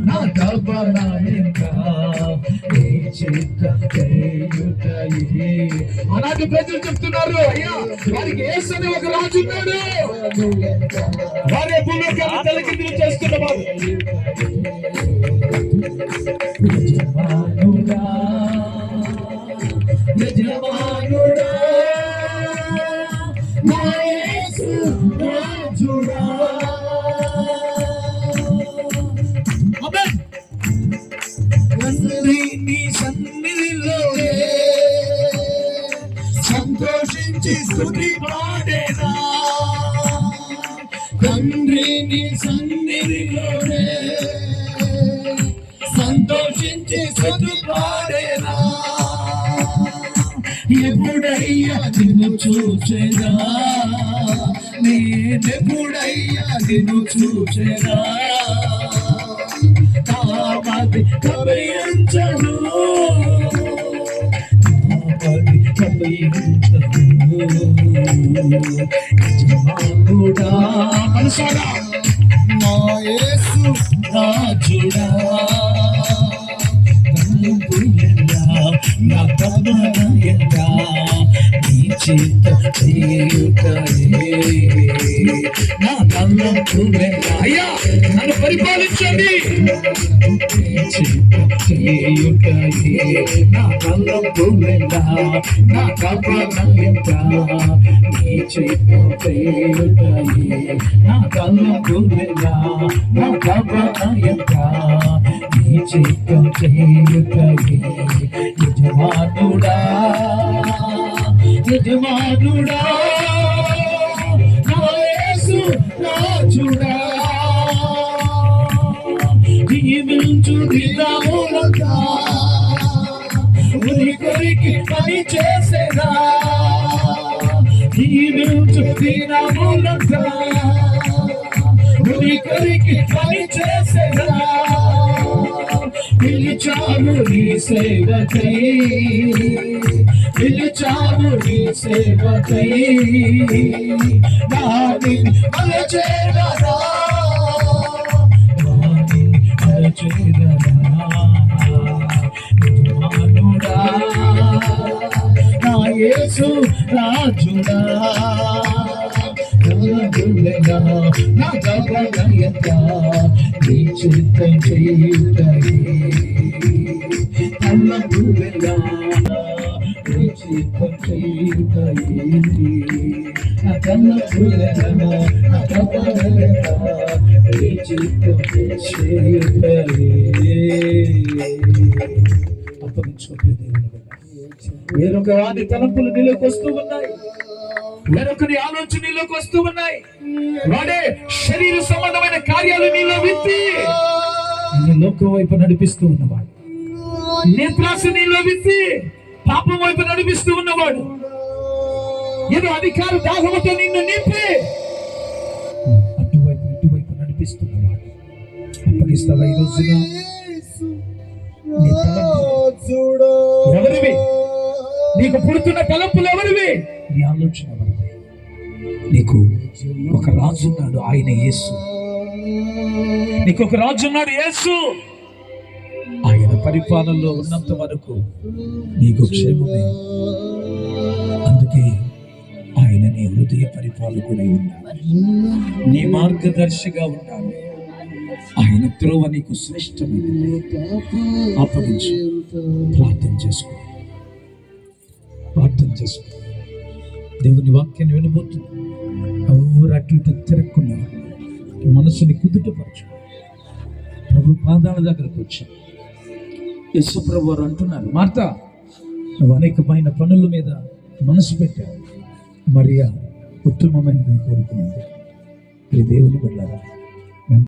నా తపనయంగా నీ చిత్త చేయుటయే. అలాంటి ప్రజలు చెప్తున్నారు, అయ్యా వారికి యేసు అనే ఒక రాజు ఉన్నాడు, వారే భూలోకాన్ని తలకిందులు చేస్తున్నవారు. యజమానుడా యజమానుడా నా యేసు రాజుడా. నీ సన్నిధిలోనే సంతోషించి స్తుతి పాడేనా, తండ్రి నీ సన్నిధిలోనే సంతోషించి స్తుతి పాడేనా. ఎప్పుడయ్యా నిన్ను చూచేదా, నేనెప్పుడయ్యా నిన్ను చూచేదా. కామది కబయించను, కామది కబయించను. యజమానుడా మనసారా నా యేసు రాజుడా, నా తపనయంగా నీ చిత్త చేయుటయే. నా తలంపు అయ్యా నన్ను పరిపాలించండి, చిత్త చేయుటయే. నా తలంపు నా తపనయంగా నీ చిత్త చేయుటయే. నా తలంపు నా తపనయంగా నీ చిత్త చేయుటయే. యజమానుడా యజమానుడా నా యేసు రాజుడా, జీవించు దినములంతా ఉరి కొరికి పని చేసేదా, జీవించు దినములంతా ఉరి కొరికి పని చేసేదా. పిలిచావు నీ సేవకై, పిలిచావు నీ సేవకై. వాణి అలచేరరా, వాణి అలచేరరా. యజమానుడా నా యేసు రాజుడా, నా గవలయంగా నీ చిత్తం చేయుటయే. అల్లపులెలా నీ చిత్తం చేయుటయే. నా కల్లపులెలా నా గవలయంగా నీ చిత్తం చేయుటయే. అప్పగించుకోండి దేవుని వేరొక వారి తలంపులు నీలోకి వస్తూ ఉన్నాయి, వేరొకరి ఆలోచన నీలోకి వస్తూ ఉన్నాయి. వాడే శరీర సంబంధమైన కార్యాలు నీలో విత్తి నిన్ను లోకం వైపు నడిపిస్తూ ఉన్నవాడు, నేత్రాశ నీలో విత్తి పాపం వైపు నడిపిస్తూ ఉన్నవాడు, ఏదో అధికార దాహముతో నిన్ను నింపి అటువైపు ఇటువైపు నడిపిస్తున్నవాడు. అప్పగిస్తావా ఈ రోజున? ఎవరివి నీకు పుడుతున్న తలంపులు? ఎవరివి నీ ఆలోచన? ఎవరివి? నీకు ఒక రాజు ఉన్నాడు, ఆయన యేసు. నీకు ఒక రాజు ఉన్నాడు, యేసు. ఆయన పరిపాలనలో ఉన్నంత వరకు నీకు క్షేమమే. అందుకే ఆయన నీ హృదయ పరిపాలకుడై ఉండాలి, నీ మార్గదర్శిగా ఉండాలి. ఆయన త్రోవ నీకు శ్రేష్టమైనది. అప్పగించు, ప్రార్థన చేసుకో, ప్రార్థన చేసుకో. దేవుని వాక్యాన్ని వినబోతుంది. ఎవరు అటు ఇటు తిరగకున్నారు, మనసుని కుదుటపరచు. ప్రభు పాదాల దగ్గరకు వచ్చా. యేసు ప్రభు వారు అంటున్నారు, మార్తా నువ్వు అనేకమైన పనుల మీద మనసు పెట్టావు, మరియా ఉత్తమమైనదని కోరుకునేది. దేవుని బిడ్డలారా,